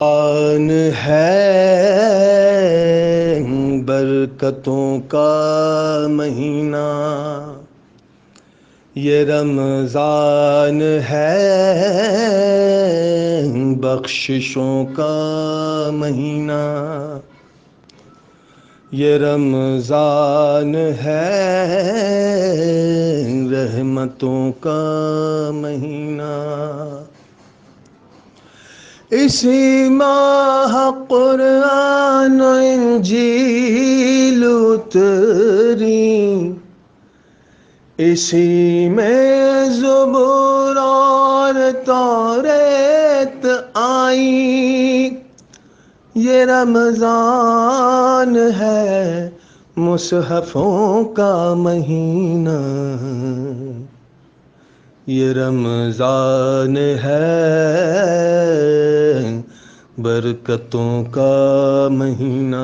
آن ہے برکتوں کا مہینہ، یہ رمضان ہے بخششوں کا مہینہ، یہ رمضان ہے رحمتوں کا مہینہ، اسی ماہ قرآن و انجیل اتری، اسی میں زبور اور توریت آئی، یہ رمضان ہے مصحفوں کا مہینہ، یہ رمضان ہے برکتوں کا مہینہ۔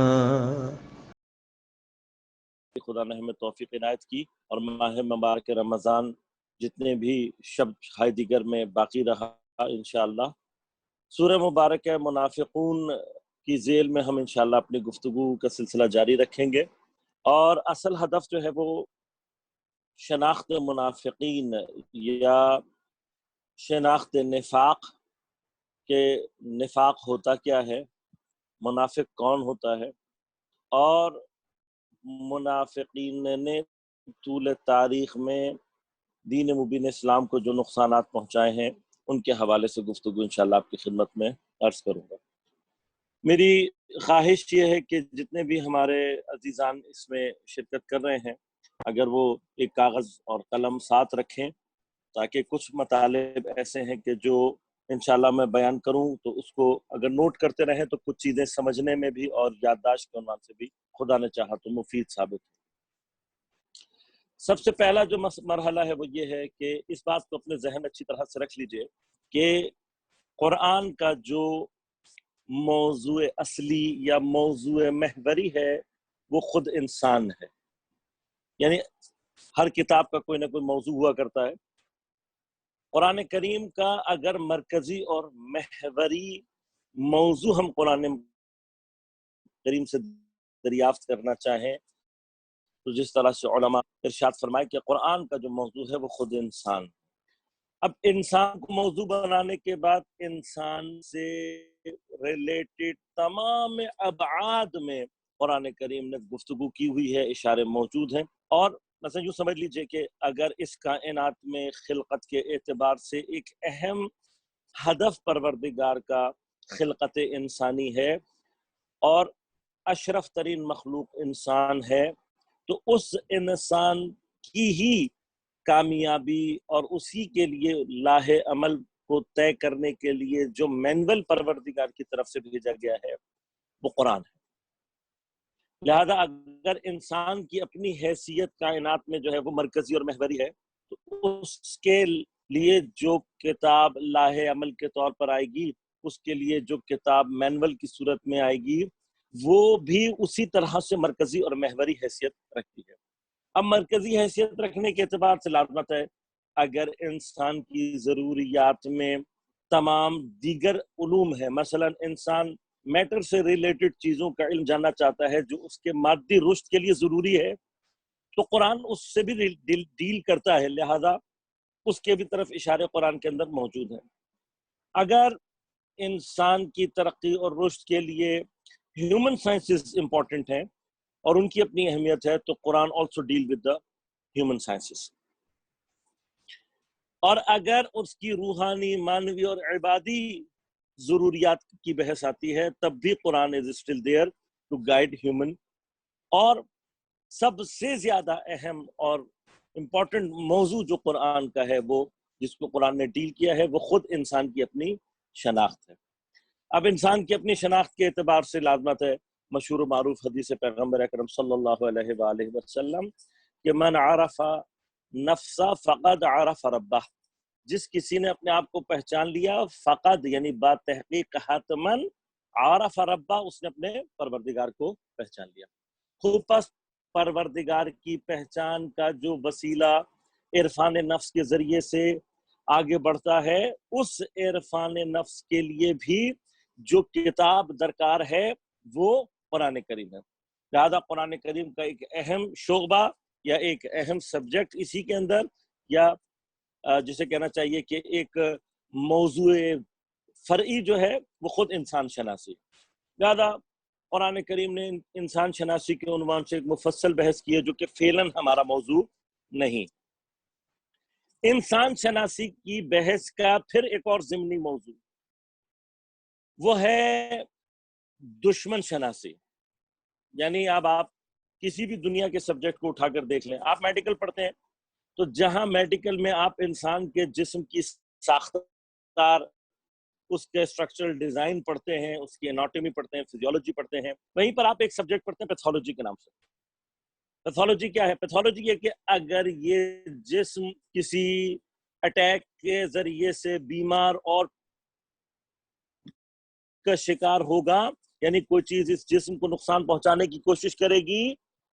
خدا نے ہمیں توفیق عنایت کی اور ماہ مبارک رمضان جتنے بھی شب ہائے دیگر میں باقی رہا انشاءاللہ سورہ مبارک منافقون کی ذیل میں ہم انشاءاللہ اپنی گفتگو کا سلسلہ جاری رکھیں گے، اور اصل ہدف جو ہے وہ شناخت منافقین یا شناخت نفاق کہ نفاق ہوتا کیا ہے، منافق کون ہوتا ہے، اور منافقین نے طول تاریخ میں دین مبین اسلام کو جو نقصانات پہنچائے ہیں ان کے حوالے سے گفتگو انشاءاللہ آپ کی خدمت میں عرض کروں گا۔ میری خواہش یہ ہے کہ جتنے بھی ہمارے عزیزان اس میں شرکت کر رہے ہیں اگر وہ ایک کاغذ اور قلم ساتھ رکھیں، تاکہ کچھ مطالب ایسے ہیں کہ جو انشاءاللہ میں بیان کروں تو اس کو اگر نوٹ کرتے رہیں تو کچھ چیزیں سمجھنے میں بھی اور یادداشت کے عنوان سے بھی خدا نے چاہا تو مفید ثابت ہو۔ سب سے پہلا جو مرحلہ ہے وہ یہ ہے کہ اس بات کو اپنے ذہن اچھی طرح سے رکھ لیجئے کہ قرآن کا جو موضوع اصلی یا موضوع محوری ہے وہ خود انسان ہے، یعنی ہر کتاب کا کوئی نہ کوئی موضوع ہوا کرتا ہے۔ قرآن کریم کا اگر مرکزی اور محوری موضوع ہم قرآن کریم سے دریافت کرنا چاہیں تو جس طرح سے علماء ارشاد فرمائے کہ قرآن کا جو موضوع ہے وہ خود انسان۔ اب انسان کو موضوع بنانے کے بعد انسان سے ریلیٹڈ تمام ابعاد میں قرآن کریم نے گفتگو کی ہوئی ہے، اشارے موجود ہیں، اور مثلا یوں سمجھ لیجئے کہ اگر اس کائنات میں خلقت کے اعتبار سے ایک اہم ہدف پروردگار کا خلقت انسانی ہے اور اشرف ترین مخلوق انسان ہے، تو اس انسان کی ہی کامیابی اور اسی کے لیے لاہ عمل کو طے کرنے کے لیے جو مینول پروردگار کی طرف سے بھیجا گیا ہے وہ قرآن ہے۔ لہذا اگر انسان کی اپنی حیثیت کائنات میں جو ہے وہ مرکزی اور محوری ہے تو اس کے لیے جو کتاب لاہ عمل کے طور پر آئے گی، اس کے لیے جو کتاب مینول کی صورت میں آئے گی، وہ بھی اسی طرح سے مرکزی اور محوری حیثیت رکھتی ہے۔ اب مرکزی حیثیت رکھنے کے اعتبار سے لازمت ہے اگر انسان کی ضروریات میں تمام دیگر علوم ہیں، مثلا انسان میٹر سے ریلیٹڈ چیزوں کا علم جاننا چاہتا ہے جو اس کے مادی رشد کے لیے ضروری ہے، تو قرآن اس سے بھی ڈیل کرتا ہے، لہذا اس کے بھی طرف اشارے قرآن کے اندر موجود ہیں۔ اگر انسان کی ترقی اور رشد کے لیے ہیومن سائنسز امپورٹنٹ ہیں اور ان کی اپنی اہمیت ہے تو Quran also deal with the human sciences, اور اگر اس کی روحانی، معنوی اور عبادی ضروریات کی بحث آتی ہے تب بھی قرآن is still there to guide human۔ اور سب سے زیادہ اہم اور امپورٹنٹ موضوع جو قرآن کا ہے وہ جس کو قرآن نے ڈیل کیا ہے وہ خود انسان کی اپنی شناخت ہے۔ اب انسان کی اپنی شناخت کے اعتبار سے لازمت ہے مشہور و معروف حدیث پیغمبر اکرم صلی اللہ علیہ وآلہ وسلم کہ من عرف نفسہ فقد عرف ربہ، جس کسی نے اپنے آپ کو پہچان لیا، فقد یعنی با تحقیق حتمن عرف ربہ، اس نے اپنے پروردگار کو پہچان لیا۔ خوب پس پروردگار کی پہچان کا جو وسیلہ عرفان نفس کے ذریعے سے آگے بڑھتا ہے، اس عرفان نفس کے لیے بھی جو کتاب درکار ہے وہ قرآن کریم ہے. لہذا قرآن کریم کا ایک اہم شعبہ یا ایک اہم سبجیکٹ اسی کے اندر، یا جسے کہنا چاہیے کہ ایک موضوع فرعی جو ہے وہ خود انسان شناسی. لہذا قرآن کریم نے انسان شناسی کے عنوان سے ایک مفصل بحث کی ہے جو کہ فعلاً ہمارا موضوع نہیں. انسان شناسی کی بحث کا پھر ایک اور ضمنی موضوع وہ ہے دشمن شناسی. یعنی اب آپ کسی بھی دنیا کے سبجیکٹ کو اٹھا کر دیکھ لیں. آپ میڈیکل پڑھتے ہیں تو جہاں میڈیکل میں آپ انسان کے جسم کی ساختار، اس کے اسٹرکچرل ڈیزائن پڑھتے ہیں، اس کی اناٹومی پڑھتے ہیں، فزیولوجی پڑھتے ہیں، وہیں پر آپ ایک سبجیکٹ پڑھتے ہیں پیتھولوجی کے نام سے. پیتھولوجی کیا ہے؟ پیتھولوجی یہ کہ اگر یہ جسم کسی اٹیک کے ذریعے سے بیمار اور کا شکار ہوگا، یعنی کوئی چیز اس جسم کو نقصان پہنچانے کی کوشش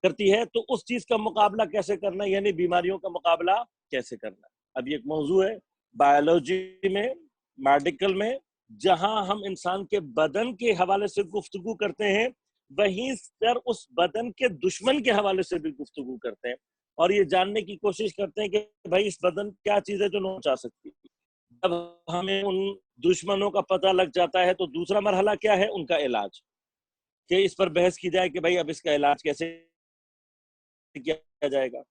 کرتی ہے، تو اس چیز کا مقابلہ کیسے کرنا ہے، یعنی بیماریوں کا مقابلہ کیسے کرنا ہے. اب یہ ایک موضوع ہے بایولوجی میں، میڈیکل میں، جہاں ہم انسان کے بدن کے حوالے سے گفتگو کرتے ہیں، وہیں پر اس بدن کے دشمن کے حوالے سے بھی گفتگو کرتے ہیں اور یہ جاننے کی کوشش کرتے ہیں کہ بھائی اس بدن کیا چیز ہے جو نقصان پہنچا سکتی ہے. جب ہمیں ان دشمنوں کا پتہ لگ جاتا ہے تو دوسرا مرحلہ کیا ہے؟ ان کا علاج، کہ اس پر بحث کی جائے کہ بھائی اب اس کا علاج کیسے کیا جائے گا.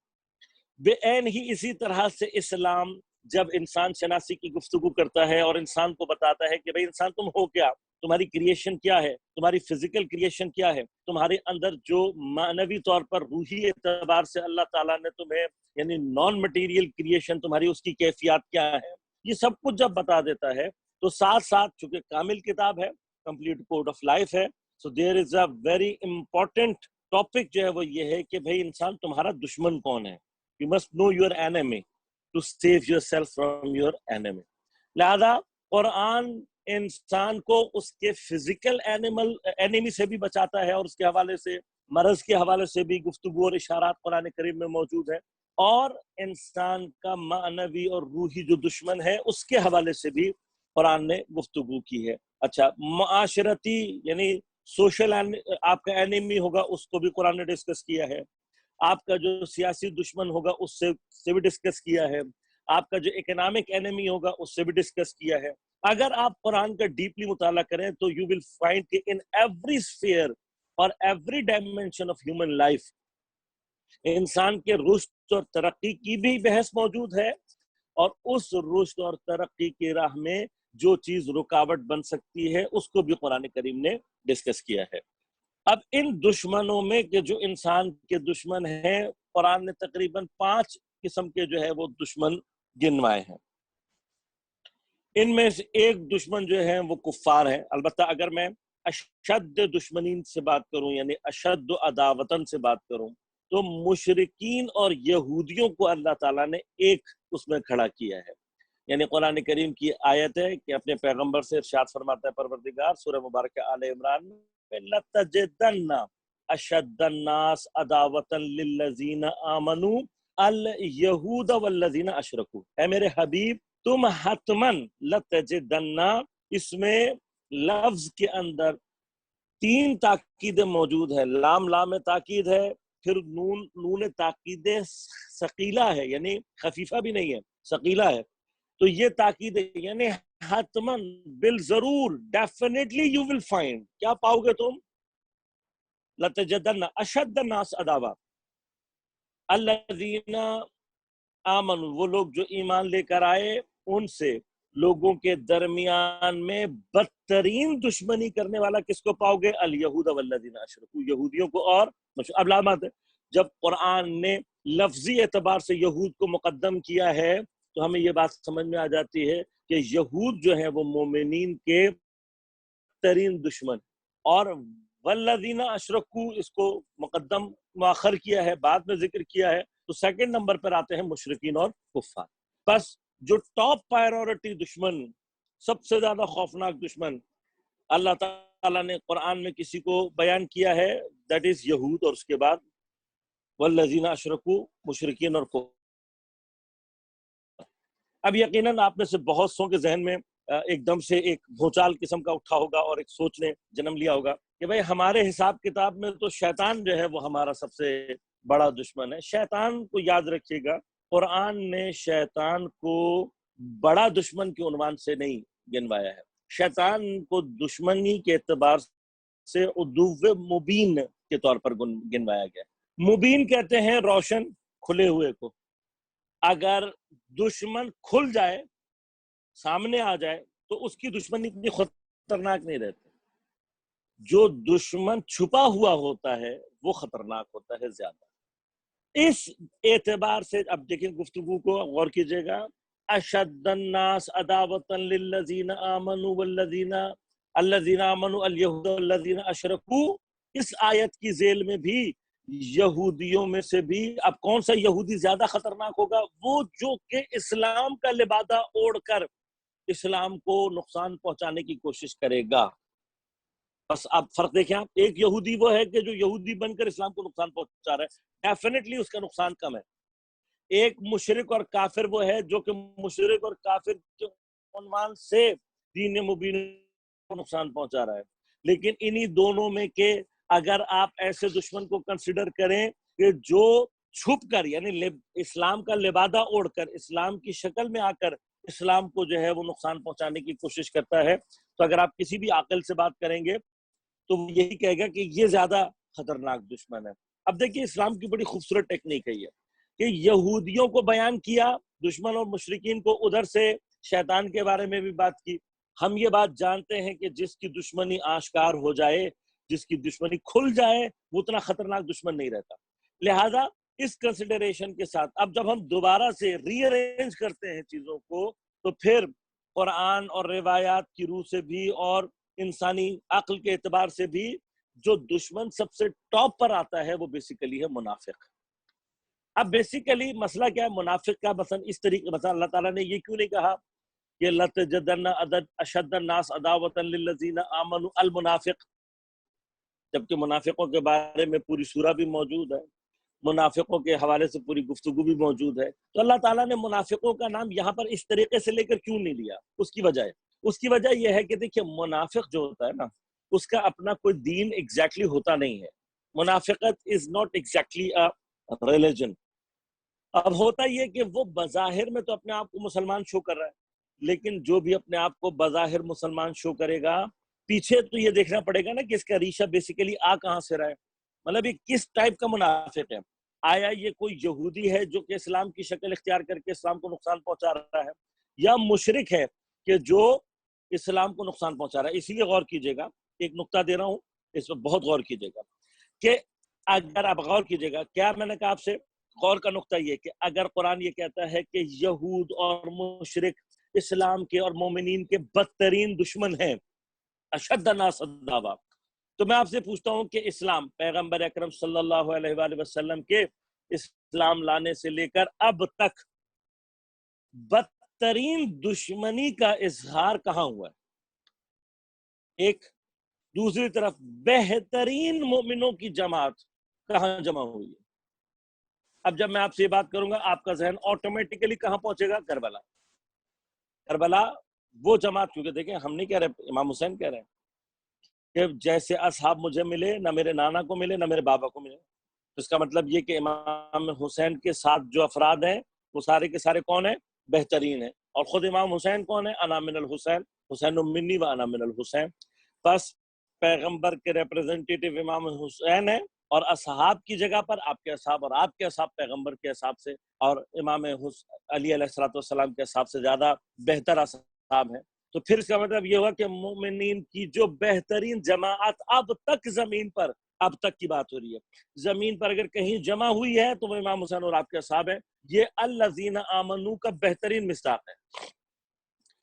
بے عین ہی اسی طرح سے اسلام جب انسان شناسی کی گفتگو کرتا ہے اور انسان کو بتاتا ہے کہ بھئی انسان تم ہو کیا، تمہاری کریشن کیا ہے، تمہاری فزیکل کریشن کیا ہے، تمہارے اندر جو معنوی طور پر روحی اعتبار سے اللہ تعالیٰ نے تمہیں یعنی نان مٹیریل کریشن تمہاری اس کی کیفیات کیا ہے، یہ سب کچھ جب بتا دیتا ہے تو ساتھ ساتھ چونکہ کامل کتاب ہے، کمپلیٹ کوڈ آف لائف ہے، سو دیر از اے ویری امپورٹنٹ ٹاپک جو ہے وہ یہ ہے کہ بھئی انسان تمہارا دشمن کون ہے. You must know your enemy to save yourself from your enemy. لہذا قرآن انسان کو اس کے فزیکل انیمی سے بھی بچاتا ہے اور اس کے حوالے سے مرض کے حوالے سے بھی گفتگو اور اشارات قرآن کریم میں موجود ہے، اور انسان کا معنوی اور روحی جو دشمن ہے اس کے حوالے سے بھی قرآن نے گفتگو کی ہے. اچھا، معاشرتی یعنی سوشل آپ کا انیمی ہوگا اس کو بھی قرآن نے ڈسکس کیا ہے، آپ کا جو سیاسی دشمن ہوگا اس سے بھی ڈسکس کیا ہے، آپ کا جو اکنامک انیمی ہوگا اس سے بھی ڈسکس کیا ہے. اگر آپ قرآن کا ڈیپلی مطالعہ کریں تو یو ول فائنڈ کہ ان ایوری اسفیئر اور every dimension of human life انسان کے رشد اور ترقی کی بھی بحث موجود ہے، اور اس رشد اور ترقی کی راہ میں جو چیز رکاوٹ بن سکتی ہے اس کو بھی قرآن کریم نے ڈسکس کیا ہے. اب ان دشمنوں میں کہ جو انسان کے دشمن ہیں، قرآن نے تقریباً 5 قسم کے جو ہے وہ دشمن گنوائے ہیں. ان میں سے ایک دشمن جو ہے وہ کفار ہیں. البتہ اگر میں اشد دشمنین سے بات کروں یعنی اشد عداوتن سے بات کروں تو مشرکین اور یہودیوں کو اللہ تعالیٰ نے ایک اس میں کھڑا کیا ہے. یعنی قرآن کریم کی آیت ہے کہ اپنے پیغمبر سے ارشاد فرماتا ہے پروردگار سورہ مبارکہ آل عمران میں لَتَجِدَنَّ أَشَدَّ النَّاسِ عَدَاوَةً لِلَّذِينَ آمَنُوا الْيَهُودَ وَالَّذِينَ أَشْرَكُوا. اے میرے حبیب تم حتماً لَتَجِدَنَّ، اس میں لفظ کے اندر 3 تاکیدیں موجود ہے. لام تاکید ہے، پھر نون تاکید ثقیلہ ہے، یعنی خفیفہ بھی نہیں ہے، ثقیلہ ہے. تو یہ تاکید ہے یعنی حتماً بالضرور ڈیفینیٹلی یو ول فائنڈ، کیا پاؤ گے تم؟ لَتَجِدَنَّ أَشَدَّ النَّاسِ عَدَاوَةً الَّذِينَ آمَنُوا، وہ لوگ جو ایمان لے کر آئے ان سے لوگوں کے درمیان میں بدترین دشمنی کرنے والا کس کو پاؤ گے؟ الْيَهُودَ وَالَّذِينَ أَشْرَكُوا، یہودیوں کو اور اب علامات ہے. جب قرآن نے لفظی اعتبار سے یہود کو مقدم کیا ہے تو ہمیں یہ بات سمجھ میں آ جاتی ہے کہ یہود جو ہیں وہ مومنین کے ترین دشمن، اور والذین اشرکو اس کو مقدم مؤخر کیا ہے، بعد میں ذکر کیا ہے، تو سیکنڈ نمبر پر آتے ہیں مشرکین اور کفار. بس جو ٹاپ پائرورٹی دشمن، سب سے زیادہ خوفناک دشمن اللہ تعالیٰ نے قرآن میں کسی کو بیان کیا ہے دیٹ از یہود، اور اس کے بعد والذین اشرکو، مشرکین اور کفار. اب یقیناً آپ میں سے بہت سو کے ذہن میں ایک دم سے ایک بھوچال قسم کا اٹھا ہوگا اور ایک سوچ نے جنم لیا ہوگا کہ بھئی ہمارے حساب کتاب میں تو شیطان جو ہے وہ ہمارا سب سے بڑا دشمن ہے. شیطان کو یاد رکھیے گا، قرآن نے شیطان کو بڑا دشمن کے عنوان سے نہیں گنوایا ہے. شیطان کو دشمنی کے اعتبار سے عدو مبین کے طور پر گنوایا گیا. مبین کہتے ہیں روشن کھلے ہوئے کو. اگر دشمن کھل جائے، سامنے آ جائے، تو اس کی دشمنی اتنی خطرناک نہیں رہتی. جو دشمن چھپا ہوا ہوتا ہے وہ خطرناک ہوتا ہے زیادہ. اس اعتبار سے اب دیکھیں گفتگو کو غور کیجئے گا. اشد الناس عداوۃ للذین آمنوا والذین آمنوا الیہود والذین اشرکوا. اس آیت کی ذیل میں بھی یہودیوں میں سے بھی اب کون سا یہودی زیادہ خطرناک ہوگا؟ وہ جو کہ اسلام کا لبادہ اوڑھ کر اسلام کو نقصان پہنچانے کی کوشش کرے گا. بس آپ فرق دیکھیں، آپ ایک یہودی وہ ہے کہ جو یہودی بن کر اسلام کو نقصان پہنچا رہا ہے، ڈیفینیٹلی اس کا نقصان کم ہے. ایک مشرک اور کافر وہ ہے جو کہ مشرک اور کافر کے عنوان سے دین مبین کو نقصان پہنچا رہا ہے. لیکن انہی دونوں میں کہ اگر آپ ایسے دشمن کو کنسیڈر کریں کہ جو چھپ کر یعنی اسلام کا لبادہ اوڑھ کر اسلام کی شکل میں آ کر اسلام کو جو ہے وہ نقصان پہنچانے کی کوشش کرتا ہے، تو اگر آپ کسی بھی عاقل سے بات کریں گے تو وہ یہی کہے گا کہ یہ زیادہ خطرناک دشمن ہے. اب دیکھیے اسلام کی بڑی خوبصورت ٹیکنیک ہے یہ کہ یہودیوں کو بیان کیا دشمن اور مشرکین کو، ادھر سے شیطان کے بارے میں بھی بات کی. ہم یہ بات جانتے ہیں کہ جس کی دشمنی آشکار ہو جائے، جس کی دشمنی کھل جائے، وہ اتنا خطرناک دشمن نہیں رہتا. لہذا اس کنسیڈریشن کے ساتھ اب جب ہم دوبارہ سے ری ارینج کرتے ہیں چیزوں کو، تو پھر قرآن اور روایات کی روح سے بھی اور انسانی عقل کے اعتبار سے بھی جو دشمن سب سے ٹاپ پر آتا ہے وہ بیسیکلی ہے منافق. اب بیسیکلی مسئلہ کیا ہے منافق کا؟ مثلا اس طریقے مثلا اللہ تعالیٰ نے یہ کیوں نہیں کہا کہ لَتَجِدَنَّ أَشَدَّ النَّاسِ عَدَاوَةً لِلَّذِينَ آمَنُوا الْمُنَافِقُ، جبکہ منافقوں کے بارے میں پوری سورہ بھی موجود ہے، منافقوں کے حوالے سے پوری گفتگو بھی موجود ہے. تو اللہ تعالیٰ نے منافقوں کا نام یہاں پر اس طریقے سے لے کر کیوں نہیں لیا؟ اس کی وجہ یہ ہے کہ دیکھیے منافق جو ہوتا ہے نا، اس کا اپنا کوئی دین ایگزیکٹلی ہوتا نہیں ہے. منافقت is not exactly a religion. اب ہوتا یہ کہ وہ بظاہر میں تو اپنے آپ کو مسلمان شو کر رہا ہے، لیکن جو بھی اپنے آپ کو بظاہر مسلمان شو کرے گا، پیچھے تو یہ دیکھنا پڑے گا نا کہ اس کا ریشہ بیسیکلی کہاں سے رہا ہے. مطلب یہ کس ٹائپ کا منافق ہے؟ آیا یہ کوئی یہودی ہے جو کہ اسلام کی شکل اختیار کر کے اسلام کو نقصان پہنچا رہا ہے، یا مشرک ہے کہ جو اسلام کو نقصان پہنچا رہا ہے؟ اسی لیے غور کیجئے گا، ایک نقطہ دے رہا ہوں، اس پر بہت غور کیجئے گا کہ اگر آپ غور کیجئے گا، کیا میں نے کہا آپ سے غور کا نقطہ یہ کہ اگر قرآن یہ کہتا ہے کہ یہود اور مشرک اسلام کے اور مومنین کے بدترین دشمن ہیں، اشد الناس عداوۃ، تو میں آپ سے پوچھتا ہوں کہ اسلام پیغمبر اکرم صلی اللہ علیہ وآلہ وسلم کے اسلام لانے سے لے کر اب تک بدترین دشمنی کا اظہار کہاں ہوا ہے؟ ایک دوسری طرف بہترین مومنوں کی جماعت کہاں جمع ہوئی ہے؟ اب جب میں آپ سے یہ بات کروں گا آپ کا ذہن آٹومیٹیکلی کہاں پہنچے گا؟ کربلا. کربلا وہ جماعت، کیونکہ دیکھیں ہم نہیں کہہ رہے، امام حسین کہہ رہے ہیں کہ جیسے اصحاب مجھے ملے، نہ میرے نانا کو ملے، نہ میرے بابا کو ملے. اس کا مطلب یہ کہ امام حسین کے ساتھ جو افراد ہیں وہ سارے کے سارے کون ہیں؟ بہترین ہیں. اور خود امام حسین کون ہے؟ انا من الحسین، حسین منی و انا من الحسین. بس پیغمبر کے ریپرزنٹیٹیو امام حسین ہے، اور اصحاب کی جگہ پر آپ کے اصحاب اور آپ کے اصحاب پیغمبر کے اصحاب سے اور امام علی علیہ السلام کے اصحاب سے زیادہ بہتر اصحاب ہیں. تو پھر اس کا مطلب یہ ہوا کہ مومنین کی جو بہترین جماعت اب تک زمین پر، اب تک کی بات ہو رہی ہے، زمین پر اگر کہیں جمع ہوئی ہے تو وہ امام حسین اور آپ کے اصحاب ہیں. یہ الذین آمنو کا بہترین مصداق ہے.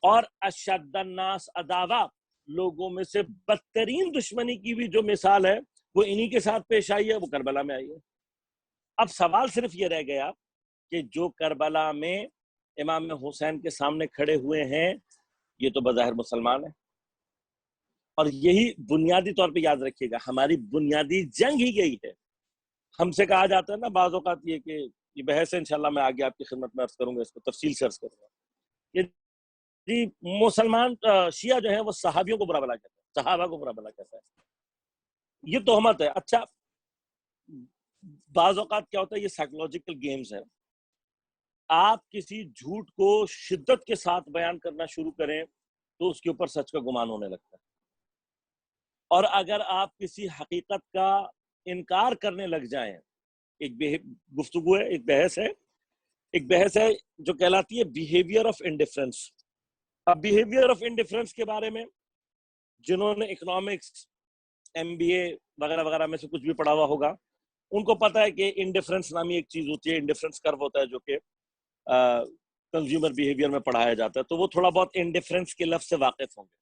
اور اشد الناس عداوۃ، لوگوں میں سے بدترین دشمنی کی بھی جو مثال ہے وہ انہی کے ساتھ پیش آئی ہے، وہ کربلا میں آئی ہے. اب سوال صرف یہ رہ گیا کہ جو کربلا میں امام حسین کے سامنے کھڑے ہوئے ہیں یہ تو بظاہر مسلمان ہے، اور یہی بنیادی طور پہ یاد رکھیے گا ہماری بنیادی جنگ ہی یہی ہے. ہم سے کہا جاتا ہے نا بعض اوقات یہ کہ یہ بحث ہے، انشاءاللہ میں آگے آپ کی خدمت میں عرض کروں گا، اس کو تفصیل سے عرض کروں گا. یہ جی مسلمان شیعہ جو ہے وہ صحابیوں کو برا بلا کہتا ہے، صحابہ کو برا بلا کہتا ہے، یہ تہمت ہے۔ اچھا بعض اوقات کیا ہوتا ہے، یہ سائیکولوجیکل گیمز ہے، آپ کسی جھوٹ کو شدت کے ساتھ بیان کرنا شروع کریں تو اس کے اوپر سچ کا گمان ہونے لگتا ہے، اور اگر آپ کسی حقیقت کا انکار کرنے لگ جائیں، ایک گفتگو ہے، ایک بحث ہے جو کہلاتی ہے بیہیویئر آف انڈیفرنس۔ اب بیہیویئر آف انڈیفرنس کے بارے میں جنہوں نے اکنامکس، ایم بی اے وغیرہ وغیرہ میں سے کچھ بھی پڑھا ہوا ہوگا، ان کو پتا ہے کہ انڈیفرنس نامی ایک چیز ہوتی ہے، انڈیفرنس کرو ہوتا ہے جو کہ کنزیومر بیہیویئر میں پڑھایا جاتا ہے، تو وہ تھوڑا بہت انڈیفرنس کے لفظ سے واقف ہوں گے۔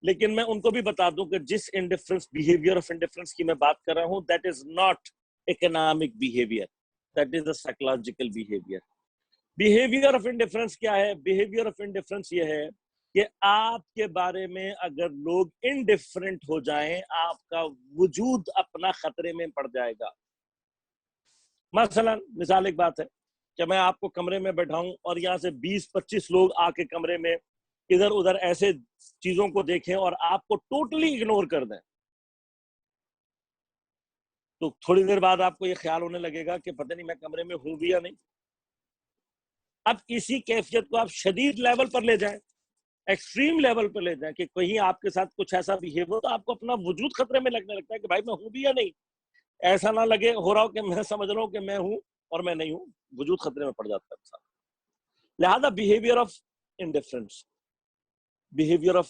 لیکن میں ان کو بھی بتا دوں کہ جس انڈیفرنس، بیہیویئر آف انڈیفرنس کی میں بات کر رہا ہوں، that is not economic behaviour, that is a psychological behaviour. Behaviour of indifference کیا ہے؟ بیہیویئر آف انڈیفرنس یہ ہے کہ آپ کے بارے میں اگر لوگ انڈیفرنٹ ہو جائیں، آپ کا وجود اپنا خطرے میں پڑ جائے گا۔ مثلا مثال ایک بات ہے کہ میں آپ کو کمرے میں بیٹھاؤں اور یہاں سے 20-25 لوگ آ کے کمرے میں ادھر ادھر ایسے چیزوں کو دیکھیں اور آپ کو ٹوٹلی اگنور کر دیں، تو تھوڑی دیر بعد آپ کو یہ خیال ہونے لگے گا کہ پتہ نہیں میں کمرے میں ہوں بھی یا نہیں۔ اب اسی کیفیت کو آپ شدید لیول پر لے جائیں، ایکسٹریم لیول پر لے جائیں کہ کہیں آپ کے ساتھ کچھ ایسا بہیو ہو تو آپ کو اپنا وجود خطرے میں لگنے لگتا ہے کہ بھائی میں ہوں بھی یا نہیں، ایسا نہ لگے ہو رہا ہو کہ میں سمجھ رہا ہوں کہ میں ہوں اور میں نہیں ہوں، وجود خطرے میں پڑ جاتا ہے۔ لہذا behaviour of indifference, behaviour of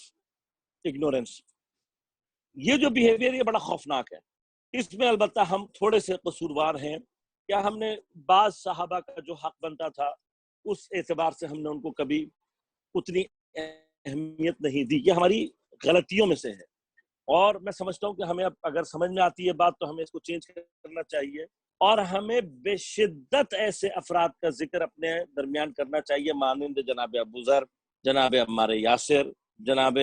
ignorance, یہ جو بیہیویئر یہ بڑا خوفناک ہے۔ اس میں البتہ ہم تھوڑے سے قصوروار ہیں، کیا ہم نے بعض صحابہ کا جو حق بنتا تھا اس اعتبار سے ہم نے ان کو کبھی اتنی اہمیت نہیں دی، یہ ہماری غلطیوں میں سے ہے، اور میں سمجھتا ہوں کہ ہمیں اب اگر سمجھ میں آتی ہے بات تو ہمیں اس کو چینج کرنا چاہیے، اور ہمیں بے شدت ایسے افراد کا ذکر اپنے درمیان کرنا چاہیے مانند جناب ابو ذر، جناب عمار یاسر، جناب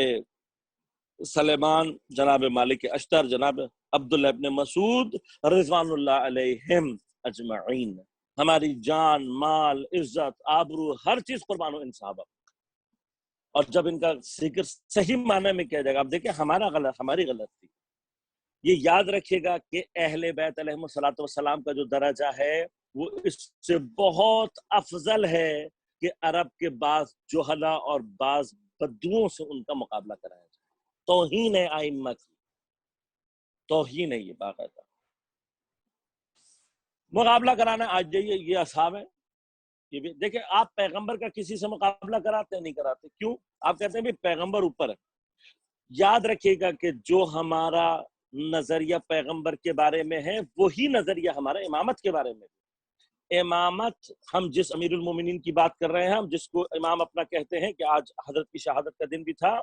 سلیمان، جناب مالک اشتر، جناب عبداللہ ابن مسعود رضوان اللہ علیہم اجمعین۔ ہماری جان، مال، عزت، آبرو، ہر چیز قربان ہو ان صحابہ، اور جب ان کا ذکر صحیح معنی میں کیا جائے گا، اب دیکھیں ہماری غلط تھی، یہ یاد رکھیے گا کہ اہل بیت علیہم الصلوۃ والسلام کا جو درجہ ہے وہ اس سے بہت افضل ہے کہ عرب کے بعض جہلا اور بعض بدوؤں سے ان کا مقابلہ کرایا جائے۔ توہین ہے ائمہ کی، توہین ہے یہ باقاعدہ۔ مقابلہ کرانا آج جائیے یہ اصحاب ہے، یہ بھی دیکھیں، آپ پیغمبر کا کسی سے مقابلہ کراتے نہیں کراتے، کیوں؟ آپ کہتے ہیں بھی پیغمبر اوپر ہے۔ یاد رکھیے گا کہ جو ہمارا نظریہ پیغمبر کے بارے میں ہے وہی نظریہ ہمارا امامت کے بارے میں ہے۔ امامت، ہم جس امیر المومنین کی بات کر رہے ہیں، ہم جس کو امام اپنا کہتے ہیں کہ آج حضرت کی شہادت کا دن بھی تھا،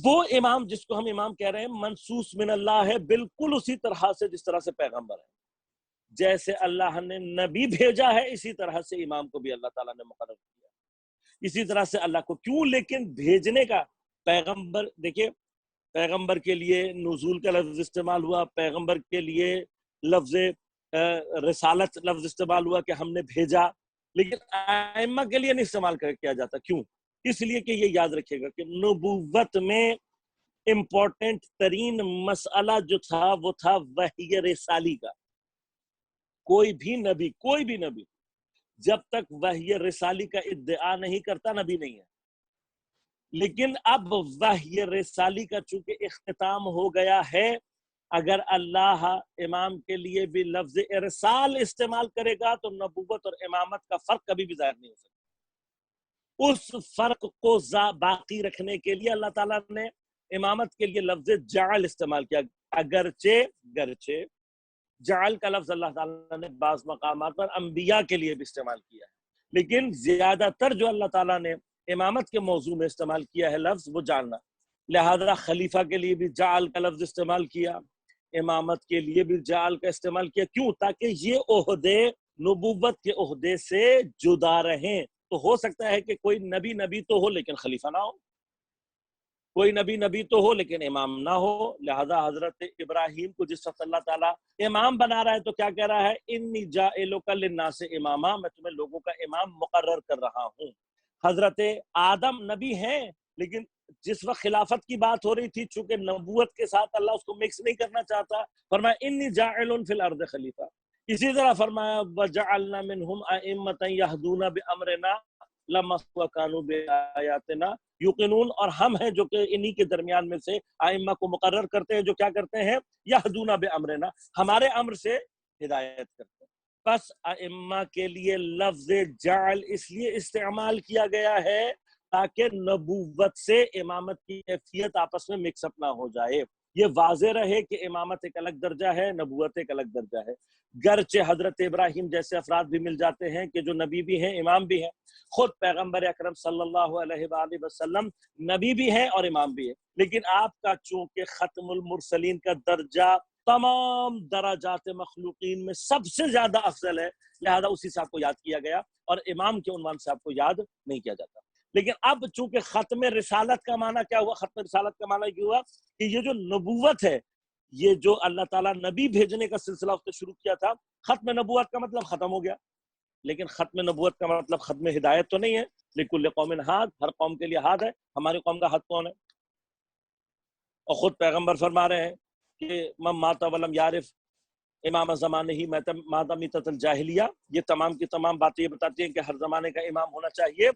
وہ امام جس کو ہم امام کہہ رہے ہیں منصوص من اللہ ہے، بالکل اسی طرح سے جس طرح سے پیغمبر ہے۔ جیسے اللہ نے نبی بھیجا ہے اسی طرح سے امام کو بھی اللہ تعالیٰ نے مقرر کیا، اسی طرح سے اللہ کو کیوں؟ لیکن بھیجنے کا، پیغمبر دیکھیے، پیغمبر کے لیے نزول کا لفظ استعمال ہوا، پیغمبر کے لیے لفظ رسالت لفظ استعمال ہوا کہ ہم نے بھیجا، لیکن ائمہ کے لیے نہیں استعمال کیا جاتا، کیوں؟ اس لیے کہ یہ یاد رکھیے گا کہ نبوت میں امپورٹنٹ ترین مسئلہ جو تھا وہ تھا وحی رسالی کا۔ کوئی بھی نبی جب تک وحی رسالی کا ادعا نہیں کرتا نبی نہیں ہے، لیکن اب وحی رسالی کا چونکہ اختتام ہو گیا ہے، اگر اللہ امام کے لیے بھی لفظ ارسال استعمال کرے گا تو نبوت اور امامت کا فرق کبھی بھی ظاہر نہیں ہو سکتا۔ اس فرق کو باقی رکھنے کے لیے اللہ تعالیٰ نے امامت کے لیے لفظ جعل استعمال کیا، گرچہ جعل کا لفظ اللہ تعالیٰ نے بعض مقامات پر انبیاء کے لیے بھی استعمال کیا ہے، لیکن زیادہ تر جو اللہ تعالیٰ نے امامت کے موضوع میں استعمال کیا ہے لفظ وہ جعلنا، لہذا خلیفہ کے لیے بھی جعل کا لفظ استعمال کیا، امامت کے لیے بھی جعل کا استعمال کیا، کیوں؟ تاکہ یہ عہدے نبوت کے عہدے سے جدا رہیں۔ تو ہو سکتا ہے کہ کوئی نبی تو ہو لیکن خلیفہ نہ ہو، کوئی نبی تو ہو لیکن امام نہ ہو. لہذا حضرت ابراہیم کو جس وقت اللہ تعالیٰ امام بنا رہا ہے تو کیا کہہ رہا ہے؟ انی جاعلک للناس اماما، میں تمہیں لوگوں کا امام مقرر کر رہا ہوں. حضرت آدم نبی ہیں لیکن جس وقت خلافت کی بات ہو رہی تھی، چونکہ نبوت کے ساتھ اللہ اس کو مکس نہیں کرنا چاہتا، فرمایا انی جاعل فی الارض خلیفہ. اسی طرح فرمایا وجعلنا منہم ائمۃ یہدون بامرنا لما كانوا بآیاتنا یوقنون، اور ہم ہیں جو کہ انہی کے درمیان میں سے ائمہ کو مقرر کرتے ہیں جو کیا کرتے ہیں؟ یہدون بامرنا، ہمارے امر سے ہدایت کرتے ہیں. بس ائمہ کے لیے لفظ جعل اس لیے استعمال کیا گیا ہے تاکہ نبوت سے امامت کی کیفیت آپس میں مکس اپ نہ ہو جائے. یہ واضح رہے کہ امامت ایک الگ درجہ ہے، نبوت ایک الگ درجہ ہے. گرچہ حضرت ابراہیم جیسے افراد بھی مل جاتے ہیں کہ جو نبی بھی ہیں امام بھی ہیں. خود پیغمبر اکرم صلی اللہ علیہ وآلہ وسلم نبی بھی ہیں اور امام بھی ہیں، لیکن آپ کا چونکہ ختم المرسلین کا درجہ تمام درجات مخلوقین میں سب سے زیادہ افضل ہے، لہذا اسی سے آپ کو یاد کیا گیا اور امام کے عنوان سے آپ کو یاد نہیں کیا جاتا. لیکن اب چونکہ ختم رسالت کا معنی کیا ہوا؟ ختم رسالت کا معنی یہ ہوا کہ یہ جو نبوت ہے، یہ جو اللہ تعالیٰ نبی بھیجنے کا سلسلہ اس نے شروع کیا تھا، ختم نبوت کا مطلب ختم ہو گیا. لیکن ختم نبوت کا مطلب ختم ہدایت تو نہیں ہے. لکل قوم ہاد، ہر قوم کے لیے ہاد ہے. ہماری قوم کا ہاد کون ہے؟ اور خود پیغمبر فرما رہے ہیں کہ من مات ولم یعرف امام زمانے ہی مات میتۃ الجاہلیہ. یہ تمام کی تمام باتیں یہ بتاتی ہیں کہ ہر زمانے کا امام ہونا چاہیے.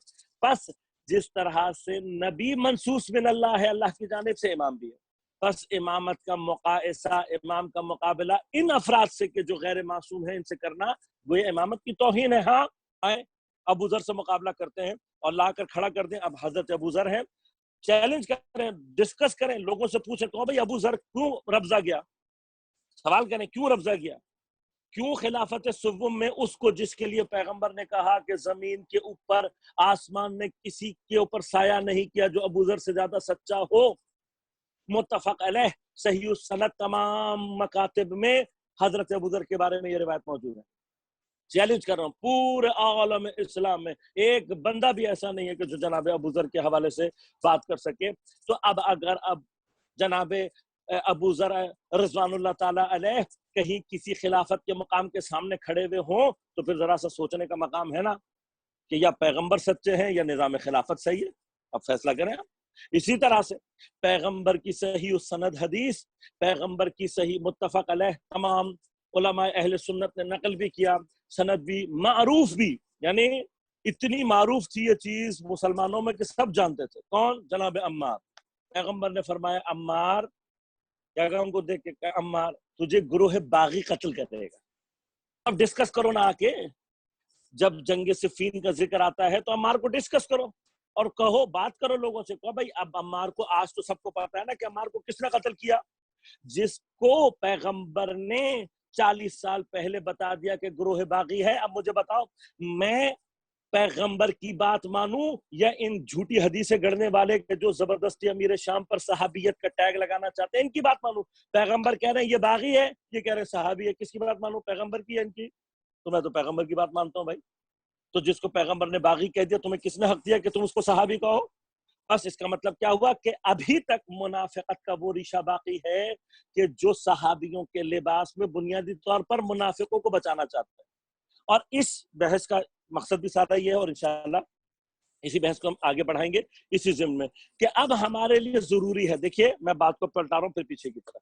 بس جس طرح سے نبی منصوص من اللہ ہے، اللہ کی جانب سے امام بھی ہے. بس امامت کا مقائسہ، امام کا مقابلہ ان افراد سے کہ جو غیر معصوم ہیں ان سے کرنا، وہ یہ امامت کی توہین ہے. ہاں آئے ابو ذر سے مقابلہ کرتے ہیں اور لا کر کھڑا کر دیں. اب حضرت ابو ذر ہیں، چیلنج کریں، ڈسکس کریں، لوگوں سے پوچھیں تو بھائی ابو ذر کیوں ربضہ گیا؟ سوال کریں کیوں ربضہ گیا؟ کیوں خلافت سوم میں اس کو جس کے لیے پیغمبر نے کہا کہ زمین کے اوپر آسمان نے کسی کے اوپر سایہ نہیں کیا جو ابو ذر سے زیادہ سچا ہو. متفق علیہ صحیح السند تمام مکاتب میں حضرت ابو ذر کے بارے میں یہ روایت موجود ہے. چیلنج کر رہا ہوں، پورے عالم اسلام میں ایک بندہ بھی ایسا نہیں ہے کہ جو جناب ابو ذر کے حوالے سے بات کر سکے. تو اب اگر جناب ابو ذر رضوان اللہ تعالی علیہ کہیں کسی خلافت کے مقام کے سامنے کھڑے ہوئے ہوں تو پھر ذرا سا سوچنے کا مقام ہے نا کہ یا پیغمبر سچے ہیں یا نظام خلافت صحیح ہے. اب فیصلہ کریں آپ. اسی طرح سے پیغمبر کی صحیح السند حدیث، پیغمبر کی صحیح متفق علیہ تمام علماء اہل سنت نے نقل بھی کیا، سند بھی، معروف بھی. یعنی اتنی معروف تھی یہ چیز مسلمانوں میں کہ سب جانتے تھے. کون؟ جناب عمار. پیغمبر نے فرمایا عمار، کیا کہا ان کو دیکھ کے، کہ عمار تجھے گروہ باغی قتل کرے گا. اب ڈسکس کرو نا آ کے. جب جنگ صفین کا ذکر آتا ہے تو عمار کو ڈسکس کرو اور کہو، بات کرو لوگوں سے. کہو بھائی اب عمار کو، آج تو سب کو پتا ہے نا کہ عمار کو کس نے قتل کیا؟ جس کو پیغمبر نے 40 سال پہلے بتا دیا کہ گروہ باغی ہے. اب مجھے بتاؤ میں پیغمبر کی بات مانوں یا ان جھوٹی حدیثیں گڑنے والے کے جو زبردستی امیر شام پر صحابیت کا ٹیگ لگانا چاہتے ہیں ان کی بات مانوں؟ پیغمبر کہہ رہے ہیں یہ باغی ہے، یہ کہہ رہے ہیں صحابی ہے. کس کی بات مانوں؟ پیغمبر کی ہے ان کی؟ تو میں تو پیغمبر کی بات مانتا ہوں بھائی. تو جس کو پیغمبر نے باغی کہہ دیا تمہیں کس نے حق دیا کہ تم اس کو صحابی کہو؟ بس اس کا مطلب کیا ہوا کہ ابھی تک منافقت کا وہ ریشہ باقی ہے کہ جو صحابیوں کے لباس میں بنیادی طور پر منافقوں کو بچانا چاہتا ہے. اور اس بحث کا مقصد بھی سارا یہ ہے، اور انشاءاللہ اسی بحث کو ہم آگے بڑھائیں گے اسی ضمن میں کہ اب ہمارے لیے ضروری ہے. دیکھیے میں بات کو پلٹا رہا ہوں پھر پیچھے کی طرف،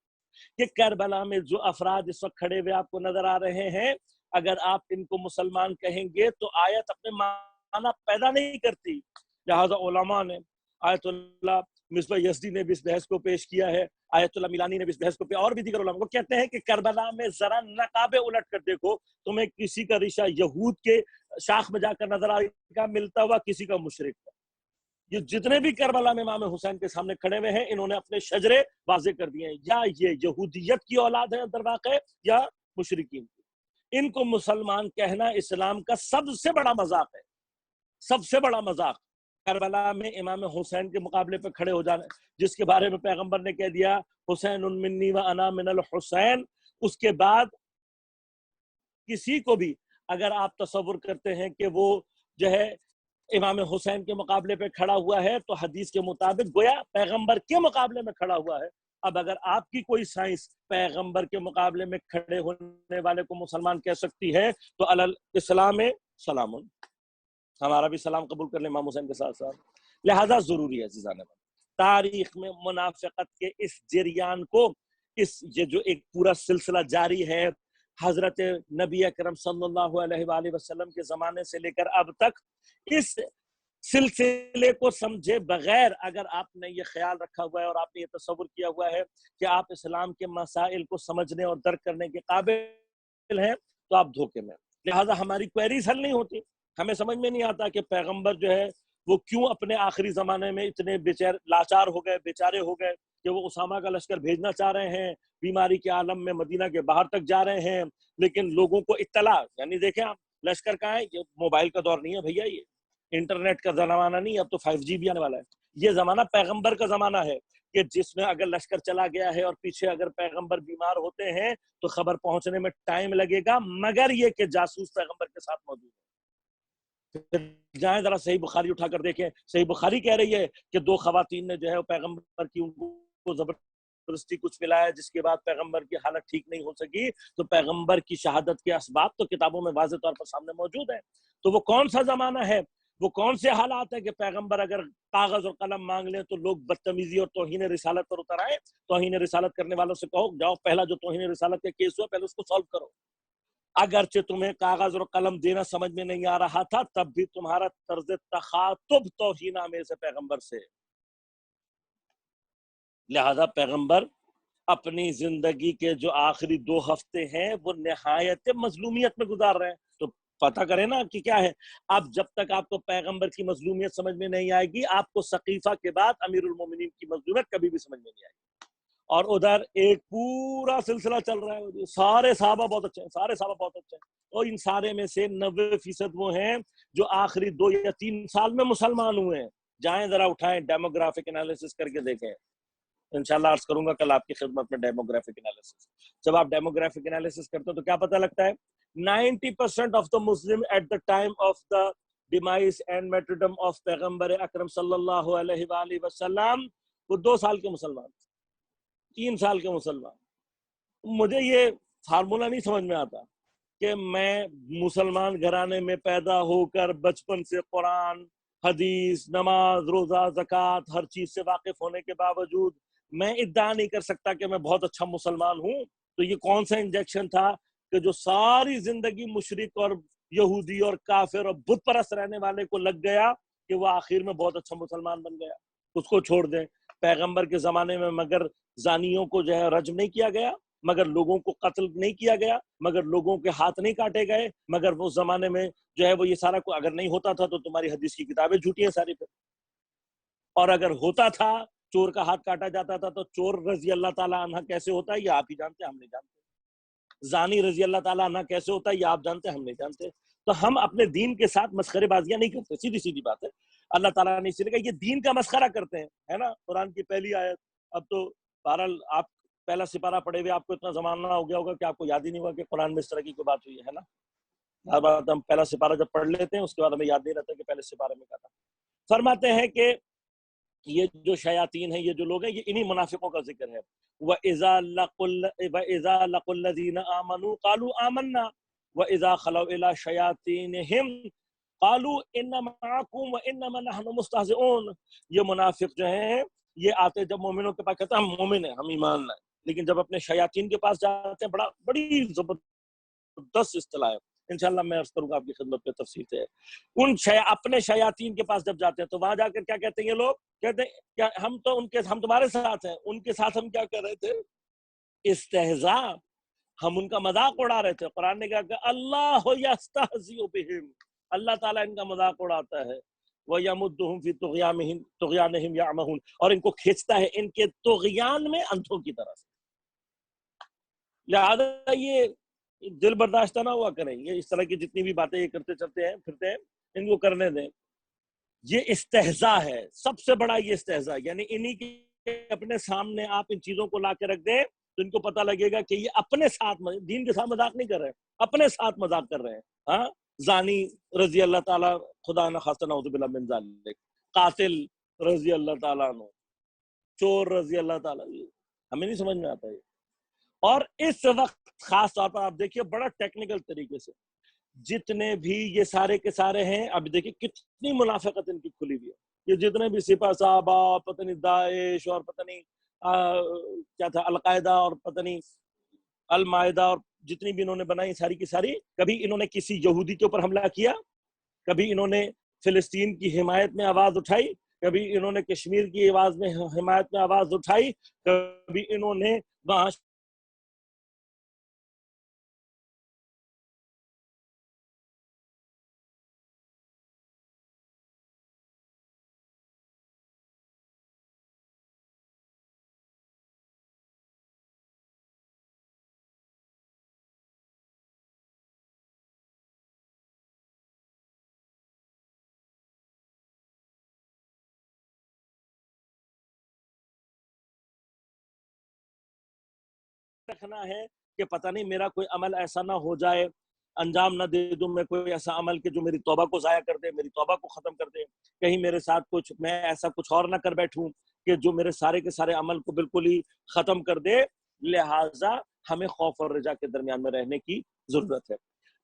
کہ کربلا میں جو افراد اس وقت کھڑے ہوئے آپ کو نظر آ رہے ہیں، اگر آپ ان کو مسلمان کہیں گے تو آیت اپنے معنی پیدا نہیں کرتی. لہذا علماء نے، آیت اللہ مصباح یزدی نے بھی اس بحث کو پیش کیا ہے، آیت اللہ میلانی نے بھی اس بحث کو پیش، اور بھی دیگر علماء کو کہتے ہیں کہ کربلا میں ذرا نقاب الٹ کر دیکھو، تمہیں کسی کا ریشہ یہود کے شاخ میں جا کر نظر آئے گا ملتا ہوا کسی کا مشرک کا. یہ جتنے بھی کربلا میں امام حسین کے سامنے کھڑے ہوئے ہیں انہوں نے اپنے شجرے واضح کر دیے ہیں، یا یہ یہودیت کی اولاد ہے در واقع یا مشرکین کی. ان کو مسلمان کہنا اسلام کا سب سے بڑا مذاق ہے، سب سے بڑا مذاق. کربلا میں امام حسین کے مقابلے پہ کھڑے ہو جانا، جس کے بارے میں پیغمبر نے کہہ دیا حسین منی و انا من الحسین. اس کے بعد کسی کو بھی اگر آپ تصور کرتے ہیں کہ وہ جو ہے امام حسین کے مقابلے پہ کھڑا ہوا ہے تو حدیث کے مطابق گویا پیغمبر کے مقابلے میں کھڑا ہوا ہے. اب اگر آپ کی کوئی سائنس پیغمبر کے مقابلے میں کھڑے ہونے والے کو مسلمان کہہ سکتی ہے تو علی الاسلام سلام، ہمارا بھی سلام قبول کر لیں امام حسین کے ساتھ ساتھ. لہذا ضروری ہے عزیزان من تاریخ میں منافقت کے اس جریان کو، یہ جو ایک پورا سلسلہ جاری ہے حضرت نبی اکرم صلی اللہ علیہ وآلہ وسلم کے زمانے سے لے کر اب تک، اس سلسلے کو سمجھے بغیر اگر آپ نے یہ خیال رکھا ہوا ہے اور آپ نے یہ تصور کیا ہوا ہے کہ آپ اسلام کے مسائل کو سمجھنے اور درک کرنے کے قابل ہیں تو آپ دھوکے میں. لہٰذا ہماری کوئریز حل نہیں ہوتی. ہمیں سمجھ میں نہیں آتا کہ پیغمبر جو ہے وہ کیوں اپنے آخری زمانے میں اتنے لاچار ہو گئے، بیچارے ہو گئے کہ وہ اسامہ کا لشکر بھیجنا چاہ رہے ہیں، بیماری کے عالم میں مدینہ کے باہر تک جا رہے ہیں، لیکن لوگوں کو اطلاع، یعنی دیکھیں آپ لشکر کہاں ہے، یہ موبائل کا دور نہیں ہے بھیا، یہ انٹرنیٹ کا زمانہ نہیں، اب تو 5G بھی آنے والا ہے. یہ زمانہ پیغمبر کا زمانہ ہے کہ جس میں اگر لشکر چلا گیا ہے اور پیچھے اگر پیغمبر بیمار ہوتے ہیں تو خبر پہنچنے میں ٹائم لگے گا، مگر یہ کہ جاسوس پیغمبر کے ساتھ موجود ہے. جائیں ذرا صحیح بخاری اٹھا کر دیکھیں، صحیح بخاری کہہ رہی ہے کہ 2 خواتین نے جو ہے پیغمبر کی ان کو زبردستی کچھ ملایا، جس کے بعد پیغمبر کی حالت ٹھیک نہیں ہو سکی. تو پیغمبر کی شہادت کے اسباب تو کتابوں میں واضح طور پر سامنے موجود ہیں. تو وہ کون سا زمانہ ہے، وہ کون سے حالات ہیں کہ پیغمبر اگر کاغذ اور قلم مانگ لیں تو لوگ بدتمیزی اور توہین رسالت پر اتر آئے؟ توہین رسالت کرنے والوں سے کہو جاؤ پہلا جو توہین رسالت کا کیس ہوا پہلے اس کو سالو کرو. اگرچہ تمہیں کاغذ اور قلم دینا سمجھ میں نہیں آ رہا تھا تب بھی تمہارا طرز تخاطب توہین آمیز پیغمبر سے. لہذا پیغمبر اپنی زندگی کے جو آخری 2 ہفتے ہیں وہ نہایت مظلومیت میں گزار رہے ہیں. تو پتہ کریں نا کہ کیا ہے. اب جب تک آپ کو پیغمبر کی مظلومیت سمجھ میں نہیں آئے گی، آپ کو سقیفہ کے بعد امیر المومنین کی مظلومیت کبھی بھی سمجھ میں نہیں آئے گی. اور ادھر ایک پورا سلسلہ چل رہا ہے، سارے صحابہ بہت اچھے ہیں، سارے صحابہ بہت اچھے ہیں، اور ان سارے میں سے 90% وہ ہیں جو آخری 2 یا 3 سال میں مسلمان ہوئے ہیں. جائیں ذرا اٹھائیں ڈیموگرافک انالیسس کر کے دیکھیں. انشاءاللہ عرض کروں گا کل آپ کی خدمت میں ڈیموگرافک انالیسس. جب آپ ڈیموگرافک انالیسس کرتے ہو تو کیا پتہ لگتا ہے 90% of the Muslim at the time of the demise and martyrdom of پیغمبر اکرم صلی اللہ علیہ وآلہ وسلم وہ 2 سال کے مسلمان، 3 سال کے مسلمان. مجھے یہ فارمولہ نہیں سمجھ میں آتا کہ میں مسلمان گھرانے میں پیدا ہو کر بچپن سے قرآن، حدیث، نماز، روزہ، زکوٰۃ ہر چیز سے واقف ہونے کے باوجود میں ادعا نہیں کر سکتا کہ میں بہت اچھا مسلمان ہوں. تو یہ کون سا انجیکشن تھا کہ جو ساری زندگی مشرک اور یہودی اور کافر اور بت پرست رہنے والے کو لگ گیا کہ وہ آخر میں بہت اچھا مسلمان بن گیا؟ اس کو چھوڑ دیں. پیغمبر کے زمانے میں مگر زانیوں کو جو ہے رجم نہیں کیا گیا، مگر لوگوں کو قتل نہیں کیا گیا، مگر لوگوں کے ہاتھ نہیں کاٹے گئے، مگر اس زمانے میں جو ہے وہ یہ سارا کو اگر نہیں ہوتا تھا تو تمہاری حدیث کی کتابیں جھوٹی ہیں ساری پہ. اور اگر ہوتا تھا چور کا ہاتھ کاٹا جاتا تھا تو چور رضی اللہ تعالیٰ عنہ کیسے ہوتا ہے یہ آپ ہی جانتے ہیں، ہم نہیں جانتے. زانی رضی اللہ تعالیٰ عنہ کیسے ہوتا ہے یہ آپ جانتے ہیں، ہم نہیں جانتے. تو ہم اپنے دین کے ساتھ مسخرے بازیاں نہیں کرتے، سیدھی سیدھی بات ہے. اللہ تعالیٰ نے اس لیے کہا یہ دین کا مسخرہ کرتے ہیں، ہے نا. قرآن کی پہلی آیت. اب تو بہرحال آپ پہلا سپارہ پڑھے ہوئے آپ کو اتنا زمانہ ہو گیا ہوگا کہ آپ کو یاد ہی نہیں ہوا کہ قرآن میں اس طرح کی کوئی بات ہوئی ہے نا. ہر بات ہم پہلا سپارہ جب پڑھ لیتے ہیں اس کے بعد ہمیں یاد نہیں رہتا کہ پہلے سپارے میں کیا تھا. فرماتے ہیں کہ یہ جو شیاطین ہیں، یہ جو لوگ ہیں، یہ انہی منافقوں کا ذکر ہے. وَإِذَا لَقُوا الَّذِينَ آمَنُوا قَالُوا آمَنَّا وَإِذَا خَلَوْا إِلَىٰ شَيَاطِينِهِمْ قَالُوا إِنَّ مَعَكُمْ وَإِنَّمَا نَحْنُ مُسْتَهْزِئُونَ. یہ منافق جو ہیں یہ آتے جب مومنوں کے پاس کہتے ہیں ہم مومن ہیں، ہم ایمان لائے، لیکن جب اپنے شیاطین کے پاس جاتے ہیں بڑی زبردست اصطلاح ہے، انشاءاللہ میں عرض کروں گا آپ کی خدمت میں تفصیل سے. اپنے شیاطین کے پاس جب جاتے ہیں تو وہاں جا کر کیا کہتے ہیں یہ لوگ؟ کہتے ہیں کیا ہم تمہارے ساتھ ہیں. ان کے ساتھ ہم کیا کر رہے تھے؟ استہزاء. ہم ان کا مذاق اڑا رہے تھے. قرآن نے کہا کہ اللہ یستہزئ بہم، اللہ تعالیٰ ان کا مذاق اڑاتا ہے. وَيَمُدُّهُمْ فِي طُغْيَانِهِمْ يَعْمَهُونَ، اور ان کو کھینچتا ہے ان کے طغیان میں اندھوں کی طرح سے. لہذا یہ دل برداشتہ نہ ہوا کریں، یہ اس طرح کی جتنی بھی باتیں یہ کرتے چلتے ہیں پھرتے ہیں ان کو کرنے دیں. یہ استہزاء ہے، سب سے بڑا یہ استہزاء. یعنی انہی کے اپنے سامنے آپ ان چیزوں کو لا کے رکھ دیں تو ان کو پتہ لگے گا کہ یہ اپنے ساتھ دین کے ساتھ مذاق نہیں کر رہے، اپنے ساتھ مذاق کر رہے ہیں. ہاں زانی رضی اللہ تعالیٰ خدا نہ خاصہ نعوذ باللہ من ذالک، قاتل رضی اللہ تعالیٰ عنہ، چور رضی اللہ تعالیٰ، ہمیں نہیں سمجھ میں آتا یہ. اور اس وقت خاص طور پر آپ دیکھیے بڑا ٹیکنیکل طریقے سے جتنے بھی یہ سارے کے سارے ہیں، اب دیکھیے کتنی منافقت ان کی کھلی ہوئی ہے. یہ جتنے بھی سپاہ صحابہ، پتہ نہیں داعش اور پتہ نہیں کیا تھا القاعدہ اور پتہ نہیں المائدہ اور جتنی بھی انہوں نے بنائی ساری کی ساری، کبھی انہوں نے کسی یہودی کے اوپر حملہ کیا، کبھی انہوں نے فلسطین کی حمایت میں آواز اٹھائی، کبھی انہوں نے کشمیر کی آواز میں حمایت میں آواز اٹھائی، کبھی انہوں نے وہاں رکھنا ہے کہ پتہ نہیں میرا کوئی عمل ایسا نہ ہو جائے، انجام نہ دے دوں میں کوئی ایسا عمل کہ جو میری توبہ کو ضائع کر دے، میری توبہ کو ختم کر دے، کہیں میرے ساتھ کچھ میں ایسا کچھ اور نہ کر بیٹھوں کہ جو میرے سارے کے سارے عمل کو بالکل ہی ختم کر دے. لہٰذا ہمیں خوف اور رجا کے درمیان میں رہنے کی ضرورت ہے.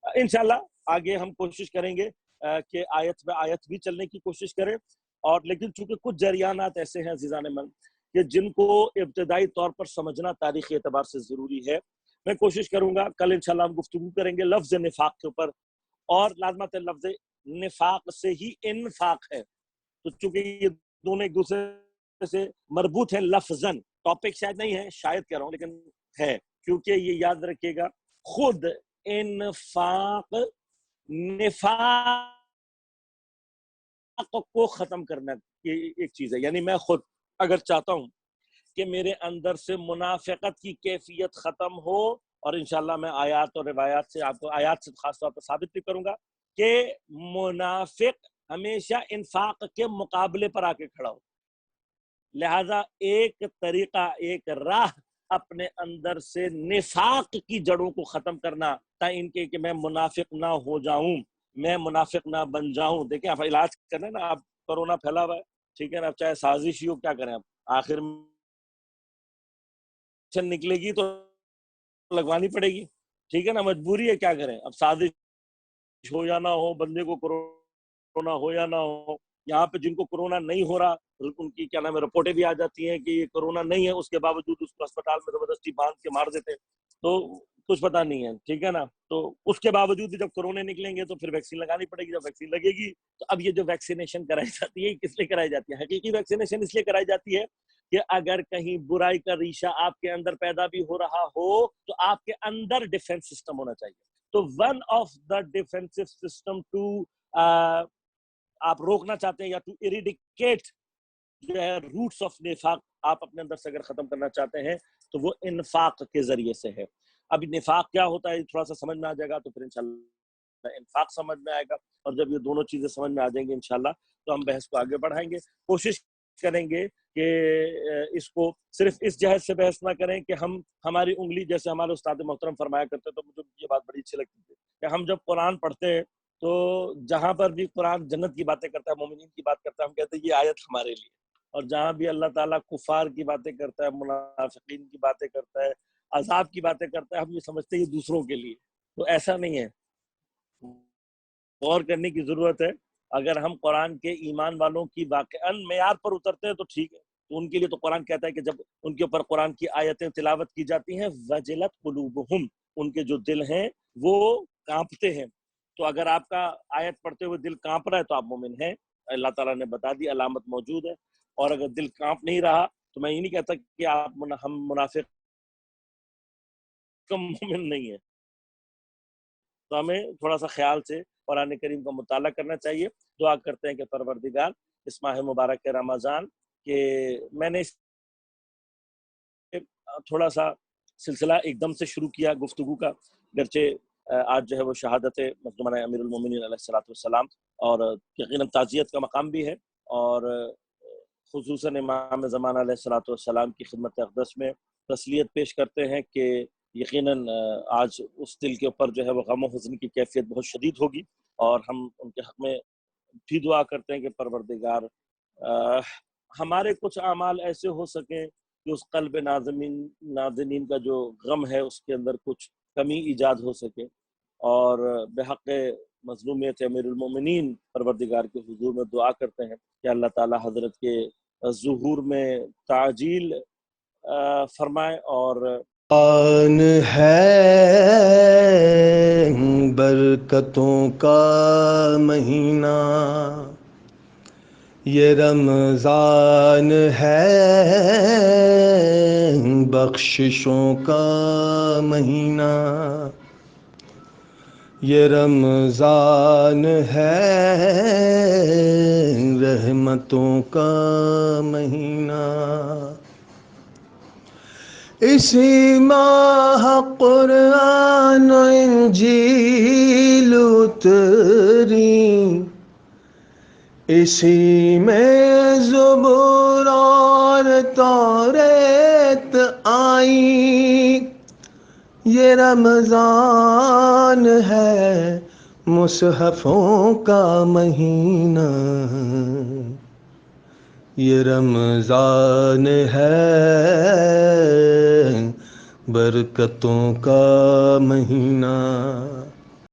انشاءاللہ آگے ہم کوشش کریں گے کہ آیت بہ آیت بھی چلنے کی کوشش کریں، اور لیکن چونکہ کچھ جریانات ایسے ہیں عزیزان من کہ جن کو ابتدائی طور پر سمجھنا تاریخی اعتبار سے ضروری ہے. میں کوشش کروں گا کل انشاءاللہ ہم گفتگو کریں گے لفظ نفاق کے اوپر، اور لازمت لفظ نفاق سے ہی انفاق ہے، تو چونکہ یہ دونوں ایک دوسرے سے مربوط ہیں لفظاً. ٹاپک شاید نہیں ہے، شاید کہہ رہا ہوں لیکن ہے، کیونکہ یہ یاد رکھیے گا خود انفاق نفاق کو ختم کرنا کی ایک چیز ہے. یعنی میں خود اگر چاہتا ہوں کہ میرے اندر سے منافقت کی کیفیت ختم ہو، اور انشاءاللہ میں آیات اور روایات سے آپ کو آیات سے خاص طور پر ثابت بھی کروں گا کہ منافق ہمیشہ انفاق کے مقابلے پر آ کے کھڑا ہو. لہذا ایک طریقہ، ایک راہ اپنے اندر سے نفاق کی جڑوں کو ختم کرنا تا ان کے کہ میں منافق نہ ہو جاؤں، میں منافق نہ بن جاؤں. دیکھیں آپ علاج کریں نا، آپ کرونا پھیلا ہوا ہے، ٹھیک ہے نا، اب چاہے سازش ہی ہو، کیا کریں اب آخر نکلے گی تو لگوانی پڑے گی، ٹھیک ہے نا، مجبوری ہے، کیا کریں اب، سازش ہو یا نہ ہو، بندے کو کرونا ہو یا نہ ہو. یہاں پہ جن کو کرونا نہیں ہو رہا ان کی کیا نام ہے رپورٹیں بھی آ جاتی ہیں کہ یہ کرونا نہیں ہے، اس کے باوجود اس کو اسپتال میں زبردستی باندھ کے مار دیتے، تو کچھ پتہ نہیں ہے، ٹھیک ہے نا. تو اس کے باوجود بھی جب کرونے نکلیں گے تو پھر ویکسین لگانی پڑے گی. جب ویکسین لگے گی تو اب یہ جو ویکسینیشن کرائی جاتی ہے کس لیے کرائی جاتی ہے؟ حقیقی ویکسینیشن اس لیے کرائی جاتی ہے کہ اگر کہیں برائی کا ریشہ آپ کے اندر پیدا بھی ہو رہا ہو تو آپ کے اندر ڈیفنس سسٹم ہونا چاہیے. تو one of the defensive system to آپ روکنا چاہتے ہیں یا ٹو ایریڈیکیٹ جو ہے روٹس آف نفاق آپ اپنے اندر سے اگر ختم کرنا چاہتے ہیں تو وہ انفاق کے ذریعے سے ہے. اب نفاق کیا ہوتا ہے تھوڑا سا سمجھ میں آ جائے گا تو پھر انشاءاللہ انفاق سمجھ میں آئے گا، اور جب یہ دونوں چیزیں سمجھ میں آ جائیں گے انشاءاللہ تو ہم بحث کو آگے بڑھائیں گے. کوشش کریں گے کہ اس کو صرف اس جہت سے بحث نہ کریں کہ ہم ہماری انگلی، جیسے ہمارے استاد محترم فرمایا کرتے تو مجھے یہ بات بڑی اچھی لگتی تھی کہ ہم جب قرآن پڑھتے ہیں تو جہاں پر بھی قرآن جنت کی باتیں کرتا ہے، مومنین کی بات کرتا ہے، ہم کہتے ہیں یہ آیت ہمارے لیے، اور جہاں بھی اللہ تعالیٰ کفار کی باتیں کرتا ہے، منافقین کی باتیں کرتا ہے، عذاب کی باتیں کرتا ہے، ہم یہ سمجھتے ہیں یہ دوسروں کے لیے. تو ایسا نہیں ہے، غور کرنے کی ضرورت ہے. اگر ہم قرآن کے ایمان والوں کی واقعاً معیار پر اترتے ہیں تو ٹھیک ہے، تو ان کے لیے تو قرآن کہتا ہے کہ جب ان کے اوپر قرآن کی آیتیں تلاوت کی جاتی ہیں وجلت قلوبہم، ان کے جو دل ہیں وہ کانپتے ہیں. تو اگر آپ کا آیت پڑھتے ہوئے دل کانپ رہا ہے تو آپ مومن ہیں، اللہ تعالیٰ نے بتا دی، علامت موجود ہے. اور اگر دل کانپ نہیں رہا تو میں یہ نہیں کہتا کہ ہم منافق مومن نہیں ہیں. تو ہمیں تھوڑا سا خیال سے قرآن کریم کا مطالعہ کرنا چاہیے. دعا کرتے ہیں کہ پروردگار اس ماہ مبارک رمضان کہ میں نے تھوڑا سا سلسلہ ایک دم سے شروع کیا گفتگو کا، گرچہ آج جو ہے وہ شہادت مظلومہ امیر المومنین علیہ الصلوۃ والسلام اور یقیناً تعزیت کا مقام بھی ہے، اور خصوصاً امام زمانہ علیہ الصلوۃ والسلام کی خدمت اقدس میں تسلیت پیش کرتے ہیں کہ یقیناً آج اس دل کے اوپر جو ہے وہ غم و حزن کی کیفیت بہت شدید ہوگی. اور ہم ان کے حق میں بھی دعا کرتے ہیں کہ پروردگار ہمارے کچھ اعمال ایسے ہو سکیں کہ اس قلب ناظرین کا جو غم ہے اس کے اندر کچھ کمی ایجاد ہو سکے، اور بحق مظلومیت امیر المومنین پروردگار کے حضور میں دعا کرتے ہیں کہ اللہ تعالی حضرت کے ظہور میں تعجیل فرمائے، اور آن ہے برکتوں کا مہینہ، یہ رمضان ہے بخششوں کا مہینہ، یہ رمضان ہے رحمتوں کا مہینہ، اسی ماہ قرآن و انجیل اتری، اسی میں زبور اور توریت آئی، یہ رمضان ہے مصحفوں کا مہینہ، یہ رمضان ہے برکتوں کا مہینہ۔